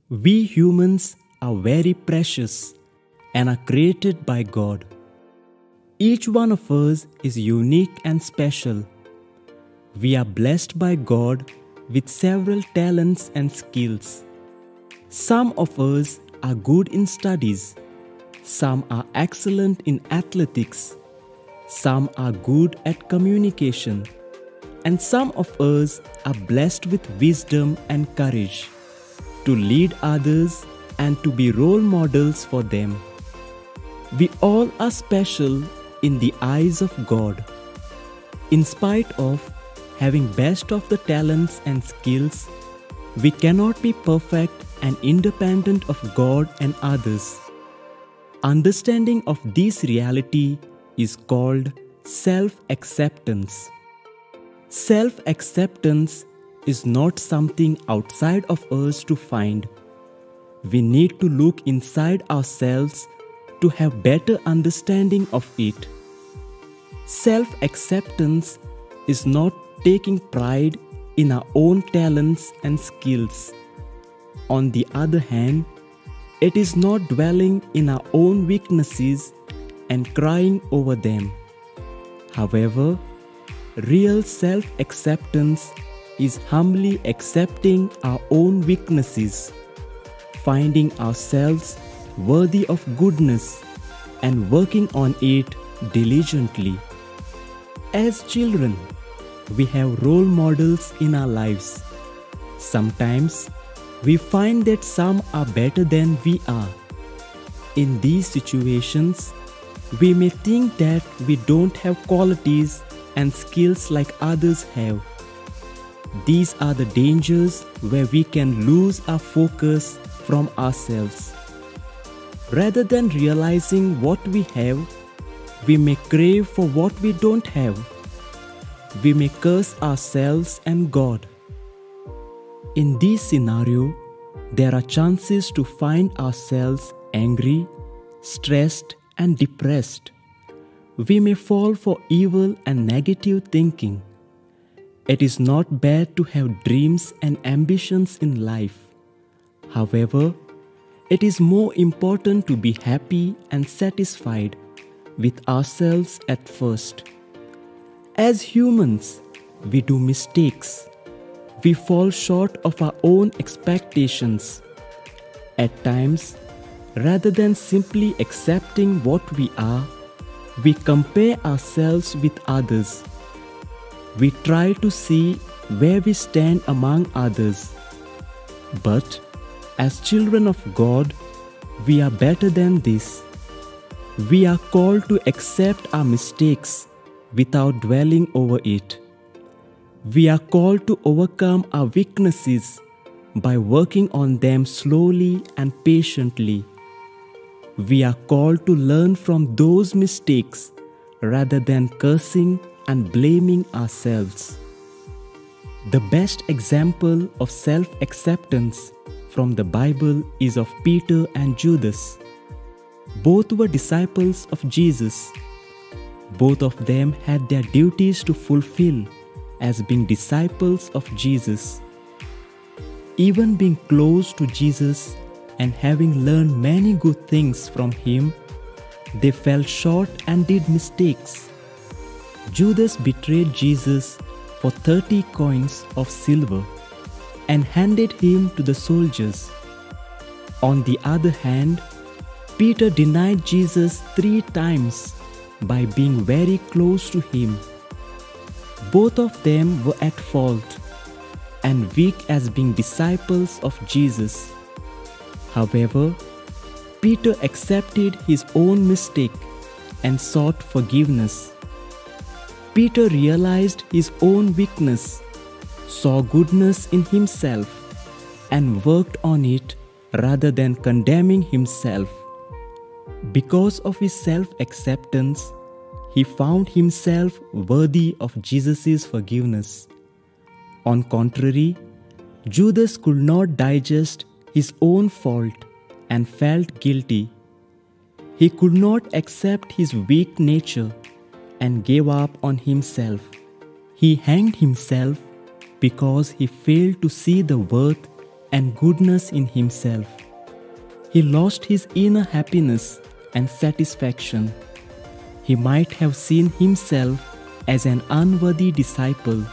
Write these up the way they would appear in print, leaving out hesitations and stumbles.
We humans are very precious and are created by God. Each one of us is unique and special. We are blessed by God with several talents and skills. Some of us are good in studies. Some are excellent in athletics. Some are good at communication. And some of us are blessed with wisdom and courage to lead others and to be role models for them. We all are special in the eyes of God. In spite of having best of the talents and skills, we cannot be perfect and independent of God and others. Understanding of this reality is called self-acceptance. Self-acceptance is not something outside of us to find. We need to look inside ourselves to have better understanding of it. Self-acceptance is not taking pride in our own talents and skills. On the other hand, it is not dwelling in our own weaknesses and crying over them. However, real self-acceptance is humbly accepting our own weaknesses, finding ourselves worthy of goodness and working on it diligently. As children, we have role models in our lives. Sometimes we find that some are better than we are. In these situations, we may think that we don't have qualities and skills like others have. These are the dangers where we can lose our focus from ourselves. Rather than realizing what we have, we may crave for what we don't have. We may curse ourselves and God. In this scenario, there are chances to find ourselves angry, stressed, and depressed. We may fall for evil and negative thinking. It is not bad to have dreams and ambitions in life. However, it is more important to be happy and satisfied with ourselves at first. As humans, we do mistakes. We fall short of our own expectations. At times, rather than simply accepting what we are, we compare ourselves with others. We try to see where we stand among others. But as children of God, we are better than this. We are called to accept our mistakes without dwelling over it. We are called to overcome our weaknesses by working on them slowly and patiently. We are called to learn from those mistakes rather than cursing and blaming ourselves. The best example of self-acceptance from the Bible is of Peter and Judas. Both were disciples of Jesus. Both of them had their duties to fulfill as being disciples of Jesus. Even being close to Jesus and having learned many good things from him, they fell short and did mistakes. Judas betrayed Jesus for 30 coins of silver and handed him to the soldiers. On the other hand, Peter denied Jesus 3 times by being very close to him. Both of them were at fault and weak as being disciples of Jesus. However, Peter accepted his own mistake and sought forgiveness. Peter realized his own weakness, saw goodness in himself, and worked on it rather than condemning himself. Because of his self-acceptance, he found himself worthy of Jesus' forgiveness. On contrary, Judas could not digest his own fault and felt guilty. He could not accept his weak nature and gave up on himself. He hanged himself because he failed to see the worth and goodness in himself. He lost his inner happiness and satisfaction. He might have seen himself as an unworthy disciple.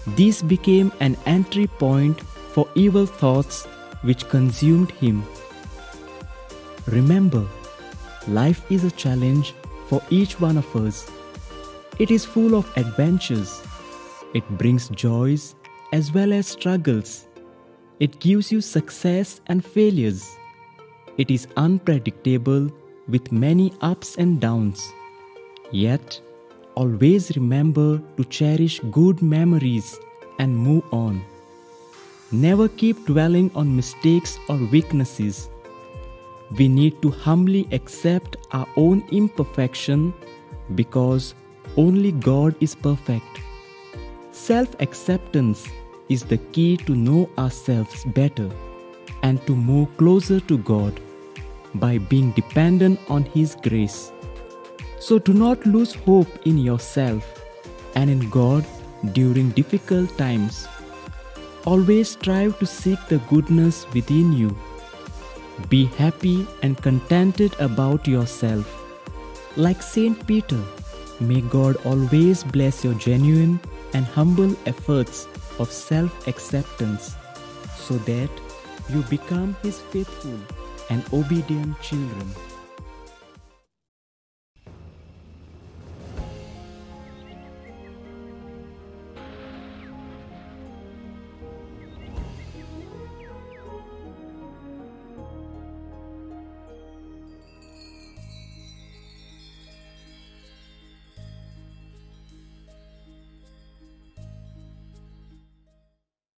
This became an entry point for evil thoughts which consumed him. Remember, life is a challenge for each one of us. It is full of adventures. It brings joys as well as struggles. It gives you success and failures. It is unpredictable with many ups and downs. Yet, always remember to cherish good memories and move on. Never keep dwelling on mistakes or weaknesses. We need to humbly accept our own imperfection because only God is perfect. Self-acceptance is the key to know ourselves better and to move closer to God by being dependent on His grace. So do not lose hope in yourself and in God during difficult times. Always strive to seek the goodness within you. Be happy and contented about yourself. Like Saint Peter, may God always bless your genuine and humble efforts of self-acceptance so that you become His faithful and obedient children.